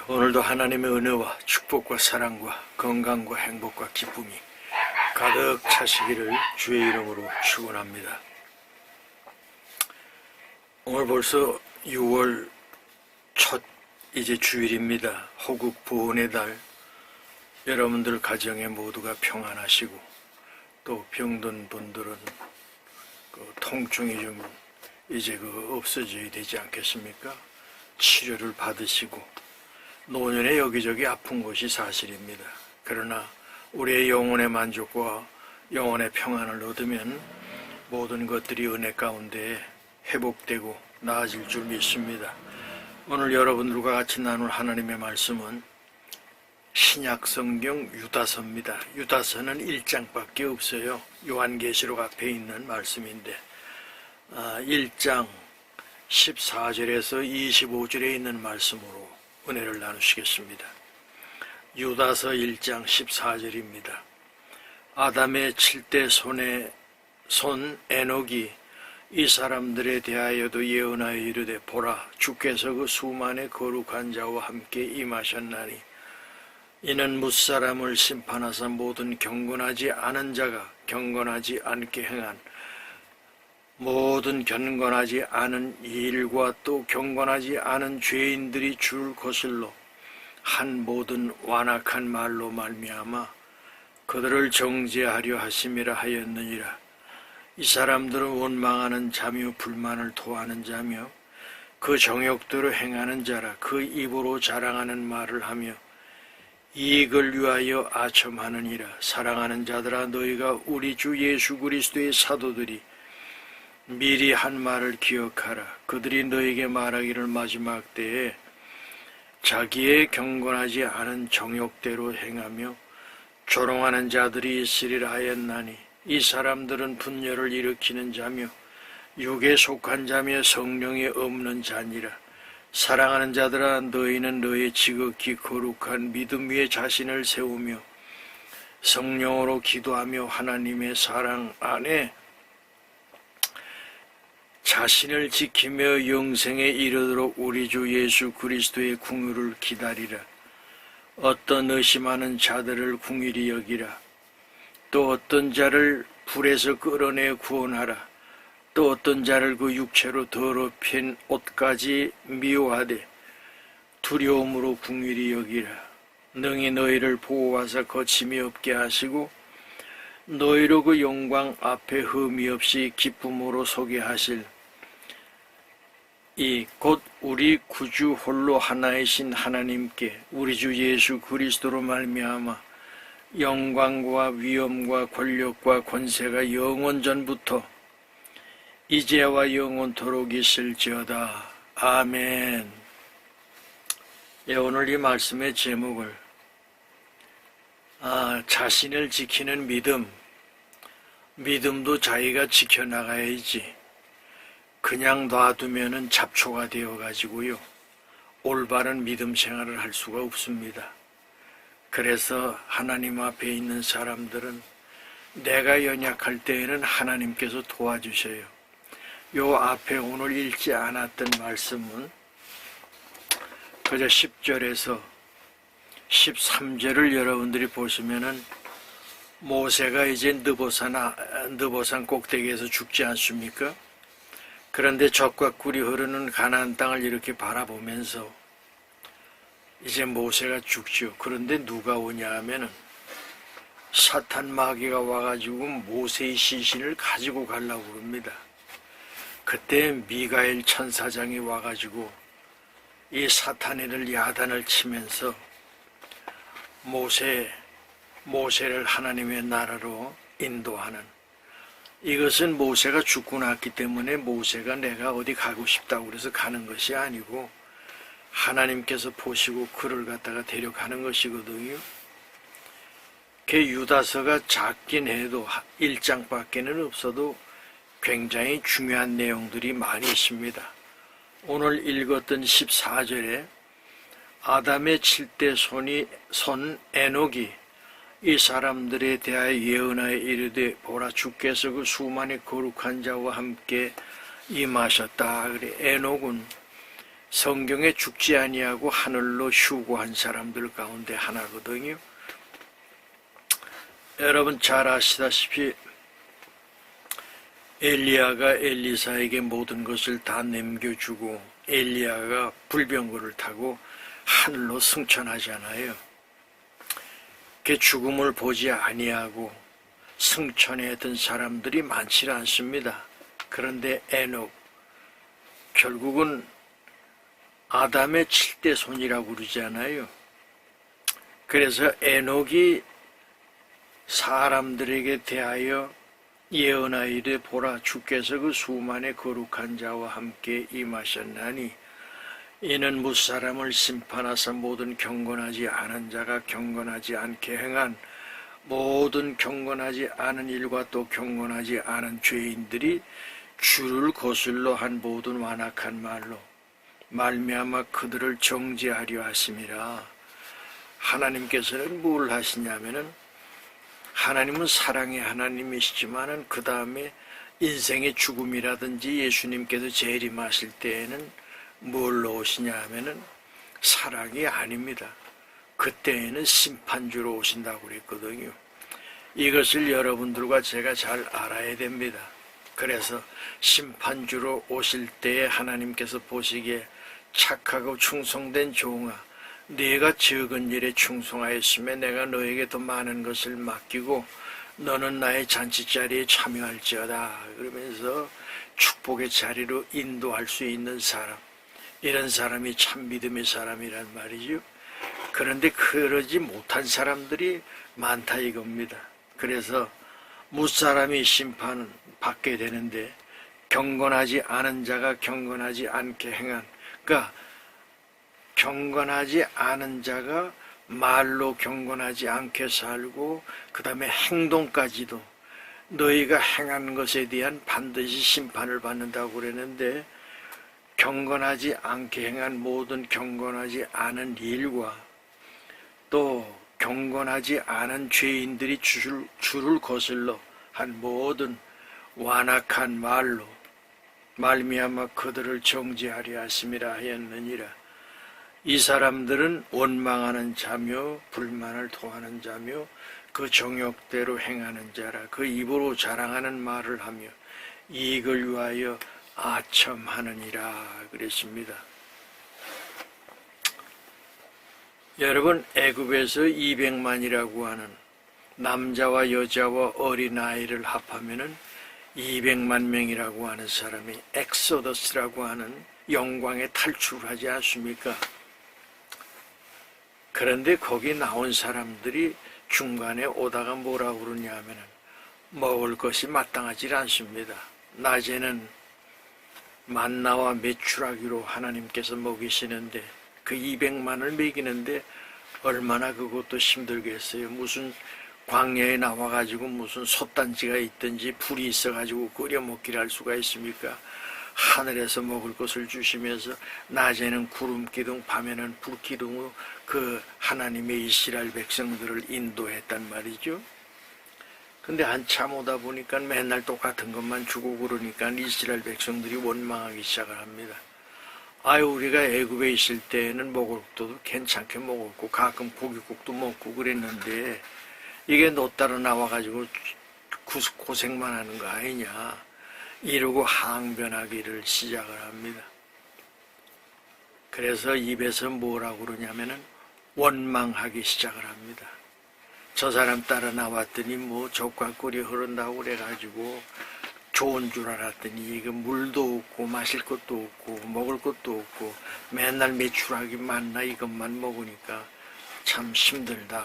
오늘도 하나님의 은혜와 축복과 사랑과 건강과 행복과 기쁨이 가득 차시기를 주의 이름으로 축원합니다. 오늘 벌써 6월 첫 이제 주일입니다. 호국 보훈의 달, 여러분들 가정에 모두가 평안하시고 또 병든 분들은 통증이 좀 이제 없어져야 되지 않겠습니까? 치료를 받으시고 노년에 여기저기 아픈 것이 사실입니다. 그러나 우리의 영혼의 만족과 영혼의 평안을 얻으면 모든 것들이 은혜 가운데 회복되고 나아질 줄 믿습니다. 오늘 여러분들과 같이 나눌 하나님의 말씀은 신약성경 유다서입니다. 유다서는 1장밖에 없어요. 요한계시록 앞에 있는 말씀인데 1장 14절에서 25절에 있는 말씀으로 은혜를 나누시겠습니다. 유다서 1장 14절입니다. 아담의 7대 손 에녹이 이 사람들에 대하여도 예언하여 이르되 보라 주께서 그 수만의 거룩한 자와 함께 임하셨나니 이는 뭇사람을 심판하사 모든 경건하지 않은 자가 경건하지 않게 행한 모든 경건하지 않은 일과 또 경건하지 않은 죄인들이 줄 거슬러 한 모든 완악한 말로 말미암아 그들을 정죄하려 하심이라 하였느니라. 이 사람들은 원망하는 자며 불만을 토하는 자며 그 정욕대로 행하는 자라. 그 입으로 자랑하는 말을 하며 이익을 위하여 아첨하느니라. 사랑하는 자들아 너희가 우리 주 예수 그리스도의 사도들이 미리 한 말을 기억하라. 그들이 너에게 말하기를 마지막 때에 자기의 경건하지 않은 정욕대로 행하며 조롱하는 자들이 있으리라 하였나니 이 사람들은 분열을 일으키는 자며 육에 속한 자며 성령이 없는 자니라. 사랑하는 자들아 너희는 너희 지극히 거룩한 믿음 위에 자신을 세우며 성령으로 기도하며 하나님의 사랑 안에 자신을 지키며 영생에 이르도록 우리 주 예수 그리스도의 궁유를 기다리라. 어떤 의심하는 자들을 궁일이 여기라. 또 어떤 자를 불에서 끌어내 구원하라. 또 어떤 자를 그 육체로 더럽힌 옷까지 미워하되 두려움으로 궁일이 여기라. 능히 너희를 보호하사 거침이 없게 하시고 너희로 그 영광 앞에 흠이 없이 기쁨으로 소개 하실 이 곧 우리 구주 홀로 하나이신 하나님께 우리 주 예수 그리스도로 말미암아 영광과 위엄과 권력과 권세가 영원 전부터 이제와 영원토록 있을지어다. 아멘. 오늘 이 말씀의 제목을 자신을 지키는 믿음도 자기가 지켜나가야지 그냥 놔두면은 잡초가 되어가지고요 올바른 믿음 생활을 할 수가 없습니다. 그래서 하나님 앞에 있는 사람들은 내가 연약할 때에는 하나님께서 도와주셔요. 요 앞에 오늘 읽지 않았던 말씀은 그저 10절에서 13절을 여러분들이 보시면은 모세가 이제 느보산 꼭대기에서 죽지 않습니까? 그런데 젖과 꿀이 흐르는 가나안 땅을 이렇게 바라보면서 이제 모세가 죽죠. 그런데 누가 오냐 하면은 사탄 마귀가 와가지고 모세의 시신을 가지고 가려고 그럽니다. 그때 미가엘 천사장이 와가지고 이 사탄이를 야단을 치면서 모세를 하나님의 나라로 인도하는 이것은 모세가 죽고 났기 때문에 모세가 내가 어디 가고 싶다고 그래서 가는 것이 아니고 하나님께서 보시고 그를 갖다가 데려가는 것이거든요. 그 유다서가 작긴 해도 1장밖에는 없어도 굉장히 중요한 내용들이 많이 있습니다. 오늘 읽었던 14절에 아담의 7대 손 에녹이 이 사람들에 대하여 예언하여 이르되 보라 주께서 그 수만의 거룩한 자와 함께 임하셨다. 그래 에녹은 성경에 죽지 아니하고 하늘로 휴고한 사람들 가운데 하나거든요. 여러분 잘 아시다시피 엘리야가 엘리사에게 모든 것을 다 남겨주고 엘리야가 불병거를 타고 하늘로 승천하잖아요. 그 죽음을 보지 아니하고 승천했던 사람들이 많지 않습니다. 그런데 에녹, 결국은 아담의 7대 손이라고 그러잖아요. 그래서 에녹이 사람들에게 대하여 예언하이되 보라, 주께서 그 수만의 거룩한 자와 함께 임하셨나니 이는 무사람을 심판하사 모든 경건하지 않은 자가 경건하지 않게 행한 모든 경건하지 않은 일과 또 경건하지 않은 죄인들이 주를 거슬러 한 모든 완악한 말로 말미암아 그들을 정죄하려 하심이라. 하나님께서는 뭘 하시냐면은, 하나님은 사랑의 하나님이시지만은 그 다음에 인생의 죽음이라든지 예수님께서 재림하실 때에는 뭘 넣으시냐 하면은 사랑이 아닙니다. 그때에는 심판주로 오신다고 그랬거든요. 이것을 여러분들과 제가 잘 알아야 됩니다. 그래서 심판주로 오실 때에 하나님께서 보시기에 착하고 충성된 종아, 네가 적은 일에 충성하였으며 내가 너에게 더 많은 것을 맡기고 너는 나의 잔치자리에 참여할지어다. 그러면서 축복의 자리로 인도할 수 있는 사람, 이런 사람이 참 믿음의 사람이란 말이죠. 그런데 그러지 못한 사람들이 많다 이겁니다. 그래서 무사람이 심판을 받게 되는데 경건하지 않은 자가 경건하지 않게 행한, 그러니까 경건하지 않은 자가 말로 경건하지 않게 살고 그 다음에 행동까지도 너희가 행한 것에 대한 반드시 심판을 받는다고 그랬는데, 경건하지 않게 행한 모든 경건하지 않은 일과 또 경건하지 않은 죄인들이 주를 거슬러 한 모든 완악한 말로 말미암아 그들을 정죄하려 하심이라 하였느니라. 이 사람들은 원망하는 자며 불만을 토하는 자며 그 정욕대로 행하는 자라. 그 입으로 자랑하는 말을 하며 이익을 위하여 아첨하느니라 그랬습니다. 여러분, 애굽에서 200만이라고 하는 남자와 여자와 어린아이를 합하면은 200만 명이라고 하는 사람이 엑소더스라고 하는 영광에 탈출하지 않습니까? 그런데 거기 나온 사람들이 중간에 오다가 뭐라고 그러냐 하면은 먹을 것이 마땅하지 않습니다. 낮에는 만나와 메추라기로 하나님께서 먹이시는데 그 200만을 먹이는데 얼마나 그것도 힘들겠어요. 무슨 광야에 나와가지고 무슨 솥단지가 있든지 불이 있어가지고 끓여 먹기를 할 수가 있습니까? 하늘에서 먹을 것을 주시면서 낮에는 구름 기둥, 밤에는 불 기둥으로 그 하나님의 이스라엘 백성들을 인도했단 말이죠. 근데 한참 오다 보니까 맨날 똑같은 것만 주고 그러니까 이스라엘 백성들이 원망하기 시작을 합니다. 아유, 우리가 애굽에 있을 때에는 먹을 것도 괜찮게 먹었고 가끔 고기국도 먹고 그랬는데 이게 너 따라 나와가지고 고생만 하는 거 아니냐, 이러고 항변하기를 시작을 합니다. 그래서 입에서 뭐라고 그러냐면은 원망하기 시작을 합니다. 저 사람 따라 나왔더니 뭐 젖과 꿀이 흐른다고 그래가지고 좋은 줄 알았더니 이거 물도 없고 마실 것도 없고 먹을 것도 없고 맨날 메추라기 만나 이것만 먹으니까 참 힘들다,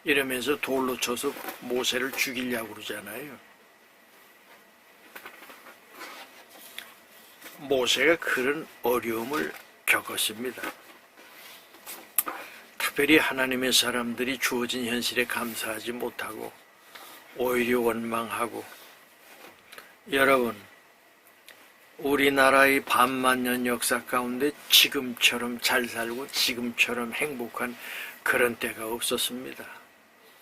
이러면서 돌로 쳐서 모세를 죽이려고 그러잖아요. 모세가 그런 어려움을 겪었습니다. 특별히 하나님의 사람들이 주어진 현실에 감사하지 못하고 오히려 원망하고, 여러분, 우리나라의 반만년 역사 가운데 지금처럼 잘 살고 지금처럼 행복한 그런 때가 없었습니다.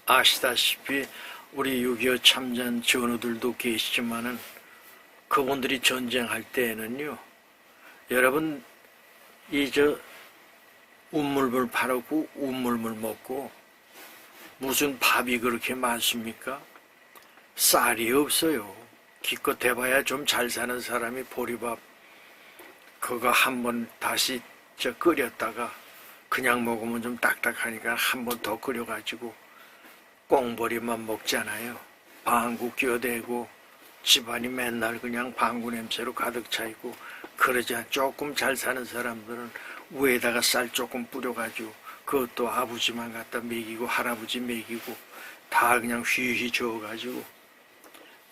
아시다시피 우리 6.25 참전 전우들도 계시지만은 그분들이 전쟁할 때에는요, 여러분 운물물 팔고 운물물 먹고 무슨 밥이 그렇게 많습니까? 쌀이 없어요. 기껏 해봐야 좀 잘 사는 사람이 보리밥 그거 한번 다시 끓였다가 그냥 먹으면 좀 딱딱하니까 한 번 더 끓여가지고 꽁보리만 먹잖아요. 방구 껴대고 집안이 맨날 그냥 방구 냄새로 가득 차 있고 그러지 않 조금 잘 사는 사람들은 위에다가 쌀 조금 뿌려가지고 그것도 아버지만 갖다 먹이고 할아버지 먹이고 다 그냥 휘휘 저어가지고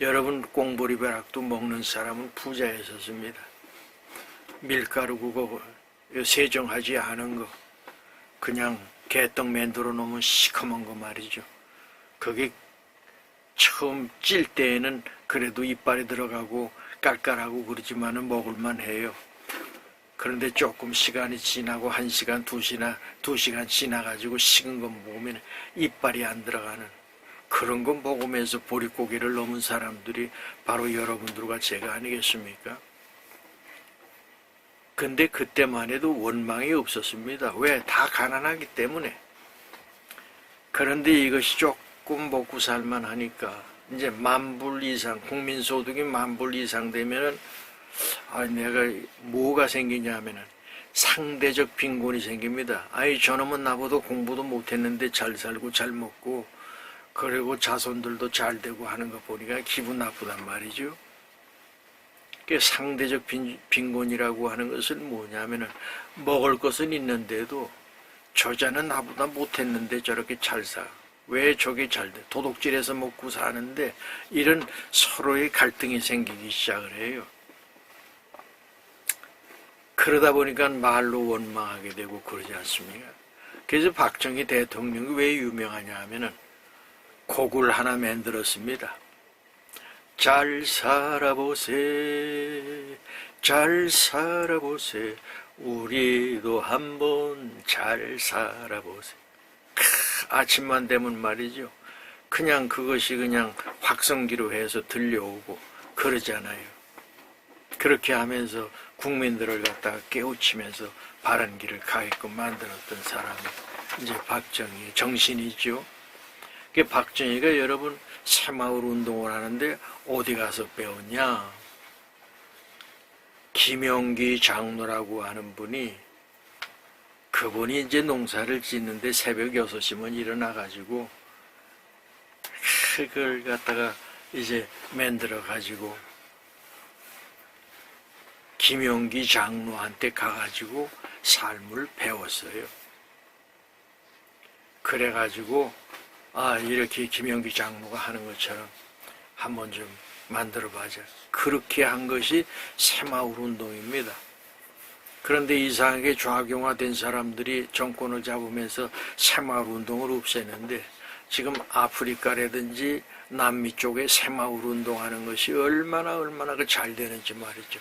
여러분 꽁보리벼락도 먹는 사람은 부자였었습니다. 밀가루 그거 세정하지 않은 거 그냥 개떡 만들어 놓으면 시커먼 거 말이죠. 그게 처음 찔 때에는 그래도 이빨에 들어가고 깔깔하고 그러지만은 먹을만 해요. 그런데 조금 시간이 지나고 1시간, 2시간 지나가지고 식은 거 먹으면 이빨이 안 들어가는 그런 거 먹으면서 보릿고개를 넘은 사람들이 바로 여러분들과 제가 아니겠습니까? 근데 그때만 해도 원망이 없었습니다. 왜? 다 가난하기 때문에. 그런데 이것이 조금 먹고 살만 하니까 이제 10,000불 이상, 국민소득이 10,000불 이상 되면은 내가 뭐가 생기냐 하면은 상대적 빈곤이 생깁니다. 저놈은 나보다 공부도 못했는데 잘 살고 잘 먹고 그리고 자손들도 잘 되고 하는 거 보니까 기분 나쁘단 말이죠. 상대적 빈곤이라고 하는 것은 뭐냐면은 먹을 것은 있는데도 저자는 나보다 못했는데 저렇게 잘 사. 왜 저게 잘 돼? 도둑질해서 먹고 사는데 이런 서로의 갈등이 생기기 시작을 해요. 그러다 보니까 말로 원망하게 되고 그러지 않습니까? 그래서 박정희 대통령이 왜 유명하냐 하면은 곡을 하나 만들었습니다. 잘 살아보세, 잘 살아보세, 우리도 한번 잘 살아보세. 아침만 되면 말이죠. 그냥 그것이 그냥 확성기로 해서 들려오고 그러잖아요. 그렇게 하면서 국민들을 갖다가 깨우치면서 바른 길을 가게끔 만들었던 사람이 이제 박정희의 정신이죠. 박정희가 여러분 새마을 운동을 하는데 어디 가서 배웠냐? 김영기 장로라고 하는 분이 그분이 이제 농사를 짓는데 새벽 6시면 일어나가지고 그걸 갖다가 이제 만들어가지고 김영기 장로한테 가가지고 삶을 배웠어요. 그래가지고 이렇게 김영기 장로가 하는 것처럼 한번 좀 만들어보자. 그렇게 한 것이 새마을 운동입니다. 그런데 이상하게 좌경화된 사람들이 정권을 잡으면서 새마을 운동을 없애는데 지금 아프리카라든지 남미 쪽에 새마을 운동하는 것이 얼마나 잘 되는지 말이죠.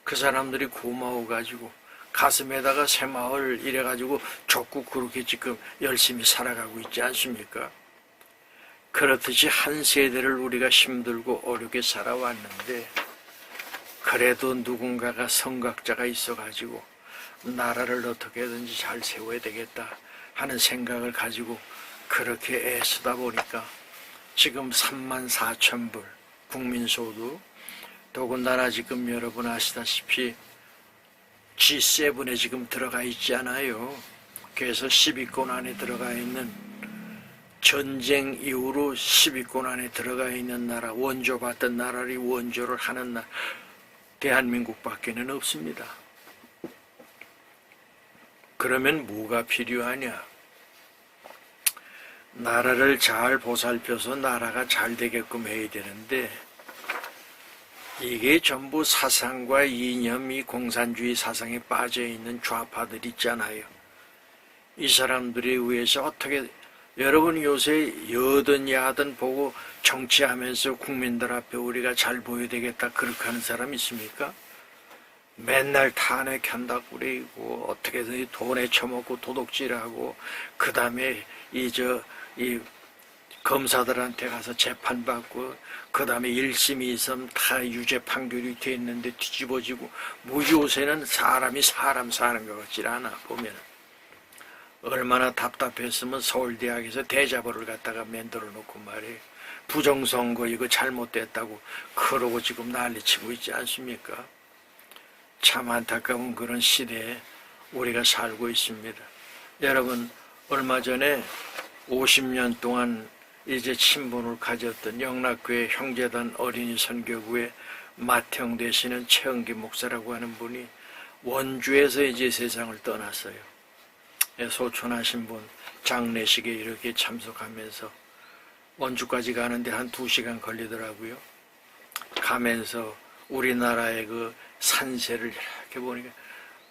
그 사람들이 고마워가지고 가슴에다가 새마을 이래가지고 적고 그렇게 지금 열심히 살아가고 있지 않습니까? 그렇듯이 한 세대를 우리가 힘들고 어렵게 살아왔는데 그래도 누군가가 성각자가 있어가지고 나라를 어떻게든지 잘 세워야 되겠다 하는 생각을 가지고 그렇게 애쓰다 보니까 지금 34,000불 국민소득, 더군다나 지금 여러분 아시다시피 G7에 지금 들어가 있지 않아요. 그래서 10위권 안에 들어가 있는, 전쟁 이후로 10위권 안에 들어가 있는 나라, 원조받던 나라를 원조를 하는 나라, 대한민국밖에는 없습니다. 그러면 뭐가 필요하냐? 나라를 잘 보살펴서 나라가 잘 되게끔 해야 되는데 이게 전부 사상과 이념이 공산주의 사상에 빠져있는 좌파들 있잖아요. 이 사람들에 의해서 어떻게, 여러분 요새 여든 야든 보고 정치하면서 국민들 앞에 우리가 잘 보여야 되겠다 그렇게 하는 사람 있습니까? 맨날 탄핵한다고 그러고 어떻게든 돈에 처먹고 도둑질하고 그 다음에 이 검사들한테 가서 재판받고 그 다음에 1심이 있으면 다 유죄 판결이 돼 있는데 뒤집어지고 뭐 요새는 사람이 사람 사는 것 같질 않아. 보면 얼마나 답답했으면 서울대학에서 대자보를 갖다가 만들어 놓고 말이에요. 부정선거 이거 잘못됐다고 그러고 지금 난리치고 있지 않습니까? 참 안타까운 그런 시대에 우리가 살고 있습니다. 여러분, 얼마 전에 50년 동안 이제 친분을 가졌던 영락교회 형제단 어린이 선교부의 맏형 되시는 최은기 목사라고 하는 분이 원주에서 이제 세상을 떠났어요. 소천하신 분 장례식에 이렇게 참석하면서 원주까지 가는데 한 2시간 걸리더라고요. 가면서 우리나라의 그 산세를 이렇게 보니까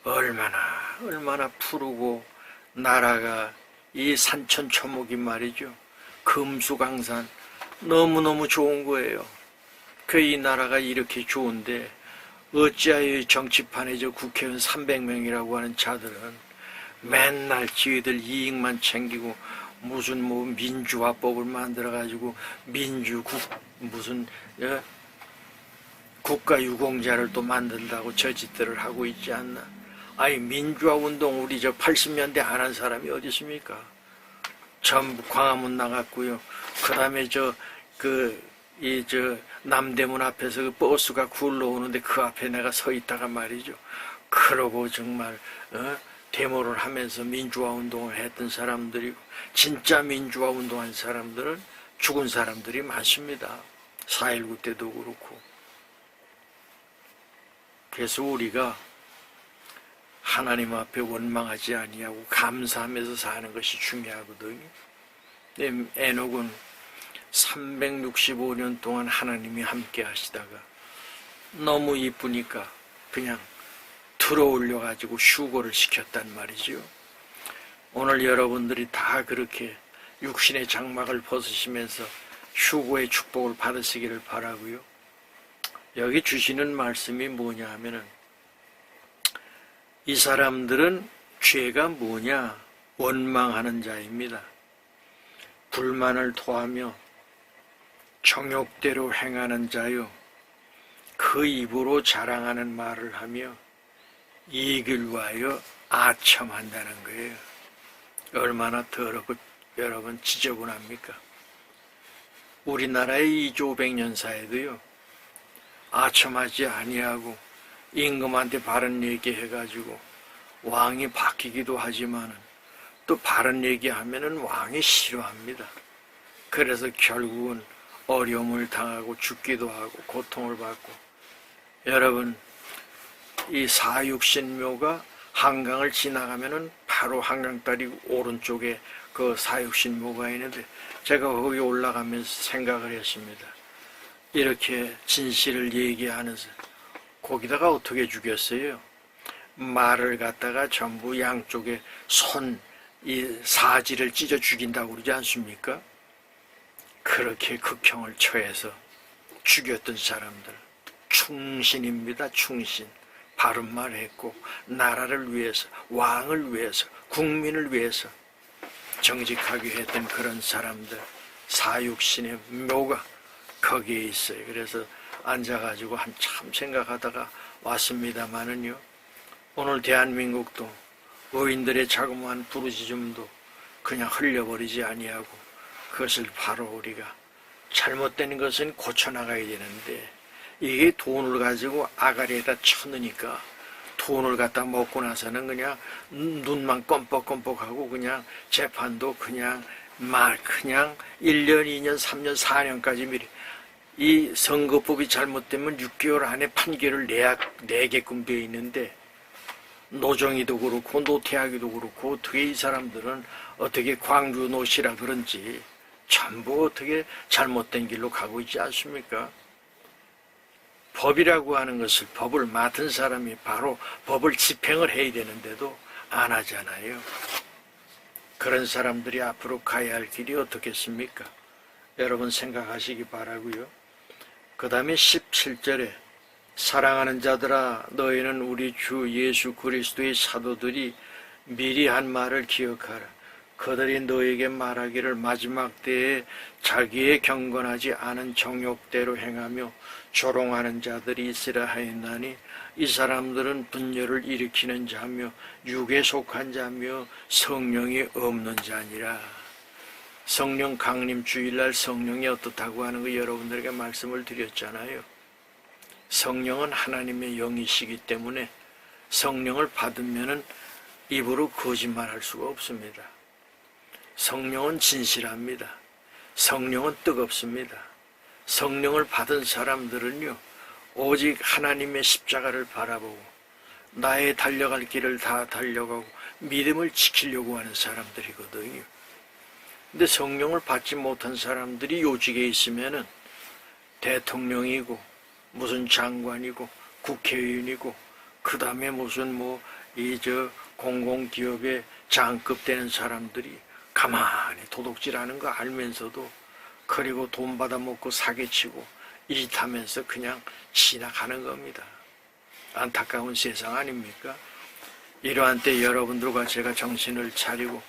얼마나 푸르고 나라가 이 산천초목이 말이죠. 금수강산 너무너무 좋은 거예요. 이 나라가 이렇게 좋은데 어찌하여 정치판에 저 국회의원 300명이라고 하는 자들은 맨날 지휘들 이익만 챙기고 무슨 뭐 민주화법을 만들어가지고 무슨 국가유공자를 또 만든다고 저 짓들을 하고 있지 않나. 아니 민주화 운동 우리 저 80년대 안 한 사람이 어디 있습니까? 전부 광화문 나갔고요. 그 다음에 남대문 앞에서 그 버스가 굴러오는데 그 앞에 내가 서 있다가 말이죠. 그러고 정말 데모를 하면서 민주화 운동을 했던 사람들이고 진짜 민주화 운동한 사람들은 죽은 사람들이 많습니다. 4.19 때도 그렇고. 그래서 우리가 하나님 앞에 원망하지 아니하고 감사하면서 사는 것이 중요하거든요. 에녹은 365년 동안 하나님이 함께 하시다가 너무 이쁘니까 그냥 들어올려가지고 휴거를 시켰단 말이죠. 오늘 여러분들이 다 그렇게 육신의 장막을 벗으시면서 휴거의 축복을 받으시기를 바라고요. 여기 주시는 말씀이 뭐냐 하면은 이 사람들은 죄가 뭐냐? 원망하는 자입니다. 불만을 토하며 정욕대로 행하는 자요. 그 입으로 자랑하는 말을 하며 이익을 위하여 아첨한다는 거예요. 얼마나 더럽고 여러분 지저분합니까? 우리나라의 2조 500년 사에도요. 아첨하지 아니하고 임금한테 바른 얘기 해가지고 왕이 바뀌기도 하지만은 또 바른 얘기하면은 왕이 싫어합니다. 그래서 결국은 어려움을 당하고 죽기도 하고 고통을 받고. 여러분, 이 사육신묘가 한강을 지나가면은 바로 한강다리 오른쪽에 그 사육신묘가 있는데 제가 거기 올라가면서 생각을 했습니다. 이렇게 진실을 얘기하면서 거기다가 어떻게 죽였어요? 말을 갖다가 전부 양쪽에 이 사지를 찢어 죽인다고 그러지 않습니까? 그렇게 극형을 처해서 죽였던 사람들. 충신입니다. 충신. 바른 말 했고 나라를 위해서, 왕을 위해서, 국민을 위해서 정직하게 했던 그런 사람들. 사육신의 묘가 거기에 있어요. 그래서 앉아가지고 한참 생각하다가 왔습니다마는요. 오늘 대한민국도 의인들의 자그마한 부르짖음도 그냥 흘려버리지 아니하고 그것을 바로 우리가 잘못된 것은 고쳐나가야 되는데 이게 돈을 가지고 아가리에다 쳐넣으니까 돈을 갖다 먹고 나서는 그냥 눈만 껌뻑껌뻑하고 그냥 재판도 그냥 1년, 2년, 3년, 4년까지 미리 이 선거법이 잘못되면 6개월 안에 판결을 내게끔 되어 있는데 노정이도 그렇고 노태하기도 그렇고 어떻게 이 사람들은 어떻게 광주 노시라 그런지 전부 어떻게 잘못된 길로 가고 있지 않습니까? 법이라고 하는 것을 법을 맡은 사람이 바로 법을 집행을 해야 되는데도 안 하잖아요. 그런 사람들이 앞으로 가야 할 길이 어떻겠습니까? 여러분 생각하시기 바라고요. 그 다음에 17절에 사랑하는 자들아 너희는 우리 주 예수 그리스도의 사도들이 미리 한 말을 기억하라. 그들이 너에게 말하기를 마지막 때에 자기의 경건하지 않은 정욕대로 행하며 조롱하는 자들이 있으라 하였나니 이 사람들은 분열을 일으키는 자며 육에 속한 자며 성령이 없는 자니라. 성령 강림 주일날 성령이 어떻다고 하는 거 여러분들에게 말씀을 드렸잖아요. 성령은 하나님의 영이시기 때문에 성령을 받으면은 입으로 거짓말할 수가 없습니다. 성령은 진실합니다. 성령은 뜨겁습니다. 성령을 받은 사람들은요, 오직 하나님의 십자가를 바라보고 나의 달려갈 길을 다 달려가고 믿음을 지키려고 하는 사람들이거든요. 근데 성령을 받지 못한 사람들이 요직에 있으면은 대통령이고 무슨 장관이고 국회의원이고 그 다음에 무슨 공공기업의 장급 되는 사람들이 가만히 도둑질하는 거 알면서도 그리고 돈 받아먹고 사기치고 이 짓 하면서 그냥 지나가는 겁니다. 안타까운 세상 아닙니까? 이러한 때 여러분들과 제가 정신을 차리고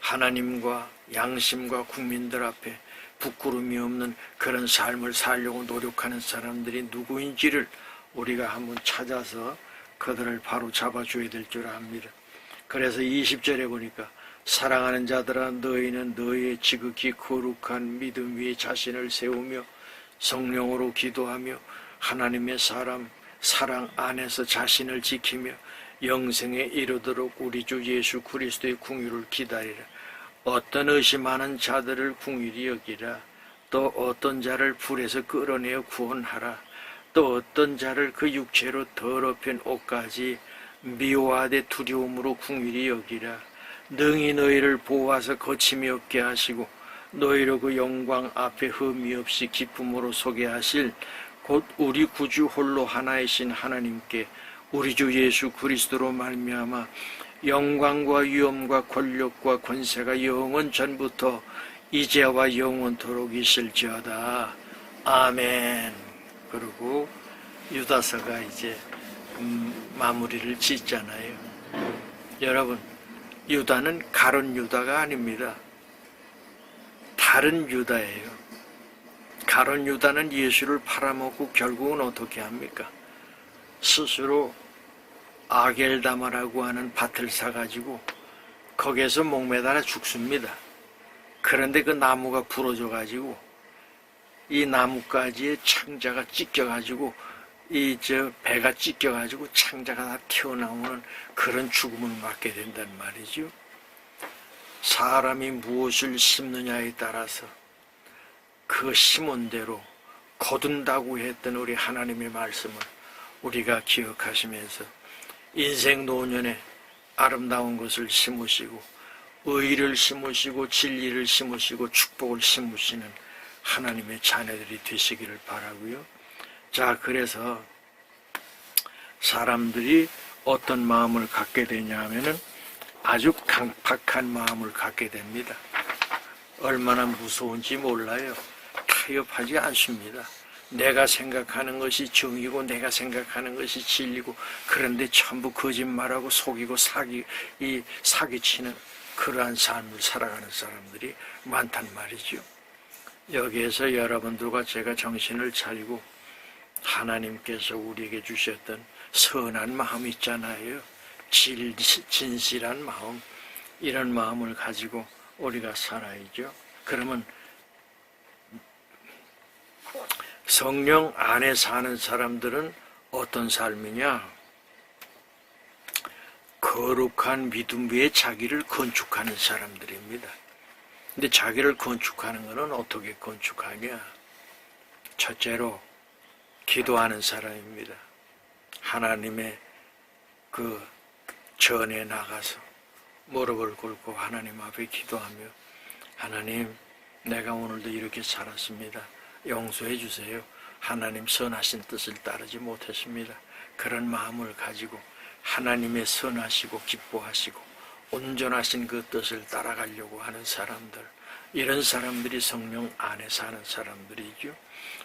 하나님과 양심과 국민들 앞에 부끄러움이 없는 그런 삶을 살려고 노력하는 사람들이 누구인지를 우리가 한번 찾아서 그들을 바로 잡아줘야 될 줄 압니다. 그래서 20절에 보니까 사랑하는 자들아 너희는 너희의 지극히 거룩한 믿음 위에 자신을 세우며 성령으로 기도하며 하나님의 사랑 안에서 자신을 지키며 영생에 이르도록 우리 주 예수 그리스도의 궁유를 기다리라. 어떤 의심하는 자들을 궁일이 여기라. 또 어떤 자를 불에서 끌어내어 구원하라. 또 어떤 자를 그 육체로 더럽힌 옷까지 미워하되 두려움으로 궁일이 여기라. 능히 너희를 보호하사 거침이 없게 하시고 너희로 그 영광 앞에 흠이 없이 기쁨으로 소개하실 곧 우리 구주 홀로 하나이신 하나님께 우리 주 예수 그리스도로 말미암아 영광과 위엄과 권력과 권세가 영원 전부터 이제와 영원토록 있을지어다. 아멘. 그리고 유다서가 이제 마무리를 짓잖아요. 여러분, 유다는 가룟 유다가 아닙니다. 다른 유다예요. 가룟 유다는 예수를 팔아먹고 결국은 어떻게 합니까? 스스로 아겔다마라고 하는 밭을 사가지고 거기에서 목매달아 죽습니다. 그런데 그 나무가 부러져가지고 이 나뭇가지에 창자가 찢겨가지고 배가 찢겨가지고 창자가 다 튀어나오는 그런 죽음을 맞게 된단 말이죠. 사람이 무엇을 심느냐에 따라서 그 심은 대로 거둔다고 했던 우리 하나님의 말씀을 우리가 기억하시면서 인생 노년에 아름다운 것을 심으시고 의를 심으시고 진리를 심으시고 축복을 심으시는 하나님의 자녀들이 되시기를 바라고요. 자, 그래서 사람들이 어떤 마음을 갖게 되냐 하면은 아주 강팍한 마음을 갖게 됩니다. 얼마나 무서운지 몰라요. 타협하지 않습니다. 내가 생각하는 것이 정이고 내가 생각하는 것이 진리고 그런데 전부 거짓말하고 속이고 사기치는 그러한 삶을 살아가는 사람들이 많단 말이죠. 여기에서 여러분들과 제가 정신을 차리고 하나님께서 우리에게 주셨던 선한 마음 있잖아요. 진실한 마음, 이런 마음을 가지고 우리가 살아야죠. 그러면 성령 안에 사는 사람들은 어떤 삶이냐? 거룩한 믿음 위에 자기를 건축하는 사람들입니다. 근데 자기를 건축하는 것은 어떻게 건축하냐? 첫째로 기도하는 사람입니다. 하나님의 그 전에 나가서 무릎을 꿇고 하나님 앞에 기도하며 하나님, 내가 오늘도 이렇게 살았습니다. 용서해 주세요. 하나님 선하신 뜻을 따르지 못했습니다. 그런 마음을 가지고 하나님의 선하시고 기뻐하시고 온전하신 그 뜻을 따라가려고 하는 사람들, 이런 사람들이 성령 안에 사는 사람들이죠.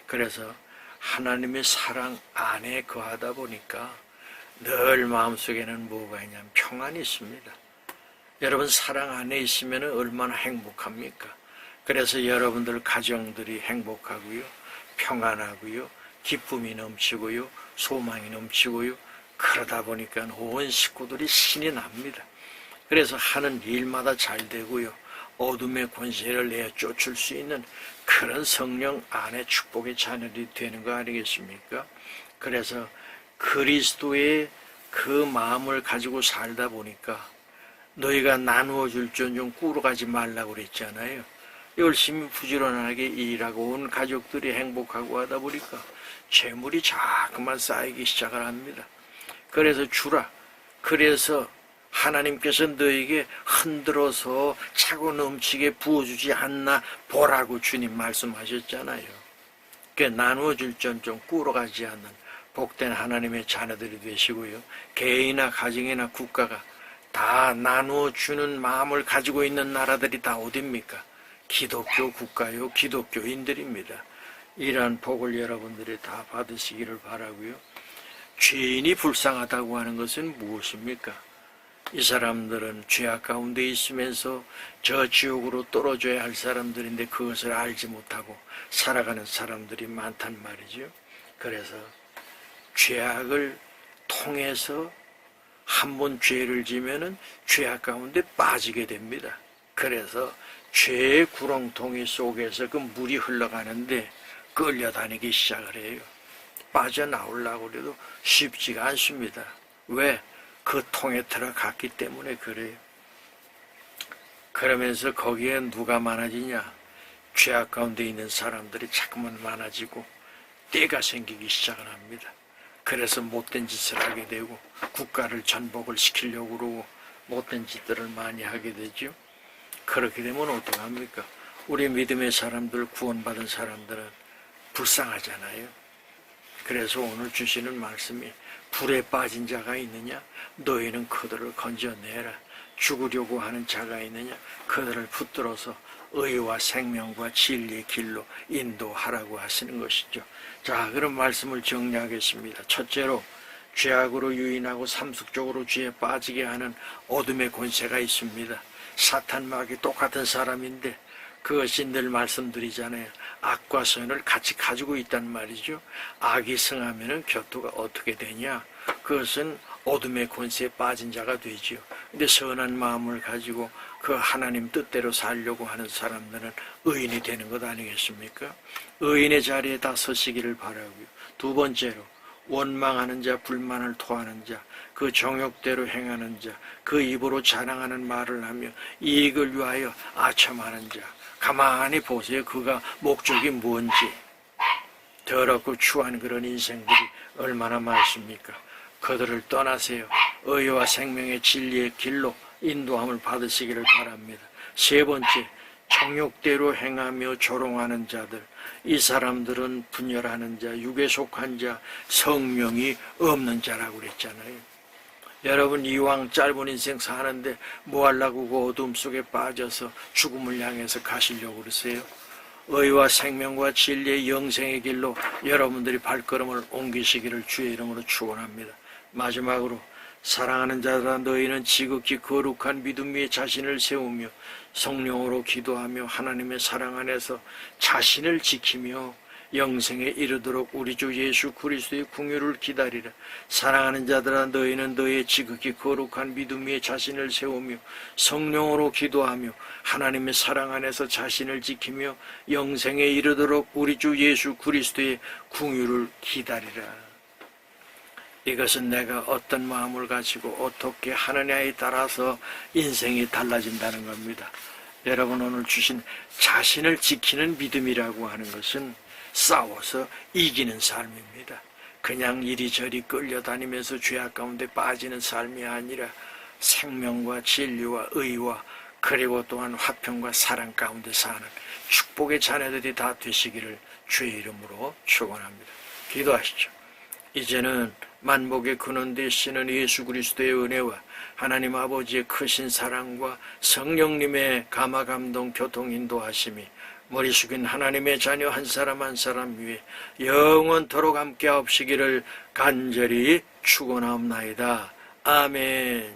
그래서 하나님의 사랑 안에 거하다 보니까 늘 마음속에는 뭐가 있냐면 평안이 있습니다. 여러분 사랑 안에 있으면 얼마나 행복합니까? 그래서 여러분들 가정들이 행복하고요, 평안하고요, 기쁨이 넘치고요, 소망이 넘치고요. 그러다 보니까 온 식구들이 신이 납니다. 그래서 하는 일마다 잘 되고요, 어둠의 권세를 내쫓을 수 있는 그런 성령 안에 축복의 자녀들이 되는 거 아니겠습니까? 그래서 그리스도의 그 마음을 가지고 살다 보니까 너희가 나누어 줄 줄 좀 꾸러가지 말라고 그랬잖아요. 열심히 부지런하게 일하고 온 가족들이 행복하고 하다 보니까 재물이 자꾸만 쌓이기 시작을 합니다. 그래서 주라. 그래서 하나님께서 너에게 흔들어서 차고 넘치게 부어주지 않나 보라고 주님 말씀하셨잖아요. 그 나누어 줄 줄 좀 꾸러가지 않는 복된 하나님의 자녀들이 되시고요, 개인이나 가정이나 국가가 다 나누어 주는 마음을 가지고 있는 나라들이 다 어딥니까? 기독교 국가요, 기독교인들입니다. 이러한 복을 여러분들이 다 받으시기를 바라고요. 죄인이 불쌍하다고 하는 것은 무엇입니까? 이 사람들은 죄악 가운데 있으면서 저 지옥으로 떨어져야 할 사람들인데 그것을 알지 못하고 살아가는 사람들이 많단 말이죠. 그래서 죄악을 통해서 한번 죄를 지면은 죄악 가운데 빠지게 됩니다. 그래서 죄의 구렁텅이 속에서 그 물이 흘러가는데 끌려다니기 시작을 해요. 빠져나오려고 해도 쉽지가 않습니다. 왜? 그 통에 들어갔기 때문에 그래요. 그러면서 거기에 누가 많아지냐? 죄악 가운데 있는 사람들이 자꾸만 많아지고 때가 생기기 시작을 합니다. 그래서 못된 짓을 하게 되고 국가를 전복을 시키려고 그러고 못된 짓들을 많이 하게 되죠. 그렇게 되면 어떡합니까? 우리 믿음의 사람들, 구원받은 사람들은 불쌍하잖아요. 그래서 오늘 주시는 말씀이 불에 빠진 자가 있느냐? 너희는 그들을 건져내라. 죽으려고 하는 자가 있느냐? 그들을 붙들어서 의와 생명과 진리의 길로 인도하라고 하시는 것이죠. 자, 그럼 말씀을 정리하겠습니다. 첫째로 죄악으로 유인하고 삼숙적으로 죄에 빠지게 하는 어둠의 권세가 있습니다. 사탄 마귀 똑같은 사람인데 그것이 늘 말씀드리잖아요. 악과 선을 같이 가지고 있단 말이죠. 악이 승하면은 결투가 어떻게 되냐? 그것은 어둠의 권세에 빠진 자가 되지요. 근데 선한 마음을 가지고 그 하나님 뜻대로 살려고 하는 사람들은 의인이 되는 것 아니겠습니까? 의인의 자리에 다 서시기를 바라고요. 두 번째로 원망하는 자, 불만을 토하는 자, 그 정욕대로 행하는 자, 그 입으로 자랑하는 말을 하며 이익을 위하여 아첨하는 자, 가만히 보세요. 그가 목적이 뭔지. 더럽고 추한 그런 인생들이 얼마나 많습니까? 그들을 떠나세요. 의와 생명의 진리의 길로 인도함을 받으시기를 바랍니다. 세 번째, 정욕대로 행하며 조롱하는 자들. 이 사람들은 분열하는 자, 육에 속한 자, 성령이 없는 자라고 그랬잖아요. 여러분 이왕 짧은 인생 사는데 뭐 하려고 그 어둠 속에 빠져서 죽음을 향해서 가시려고 그러세요? 의와 생명과 진리의 영생의 길로 여러분들이 발걸음을 옮기시기를 주의 이름으로 축원합니다. 마지막으로 사랑하는 자들아 너희는 지극히 거룩한 믿음 위에 자신을 세우며 성령으로 기도하며 하나님의 사랑 안에서 자신을 지키며 영생에 이르도록 우리 주 예수 그리스도의 궁유를 기다리라. 사랑하는 자들아 너희는 너희의 지극히 거룩한 믿음 위에 자신을 세우며 성령으로 기도하며 하나님의 사랑 안에서 자신을 지키며 영생에 이르도록 우리 주 예수 그리스도의 궁유를 기다리라. 이것은 내가 어떤 마음을 가지고 어떻게 하느냐에 따라서 인생이 달라진다는 겁니다. 여러분 오늘 주신 자신을 지키는 믿음이라고 하는 것은 싸워서 이기는 삶입니다. 그냥 이리저리 끌려다니면서 죄악 가운데 빠지는 삶이 아니라 생명과 진리와 의와 그리고 또한 화평과 사랑 가운데 사는 축복의 자녀들이 다 되시기를 주의 이름으로 축원합니다. 기도하시죠. 이제는 만복의 근원 되시는 예수 그리스도의 은혜와 하나님 아버지의 크신 사랑과 성령님의 감화감동 교통 인도하심이 머리 숙인 하나님의 자녀 한 사람 한 사람 위에 영원토록 함께 하옵시기를 간절히 축원하옵나이다. 아멘.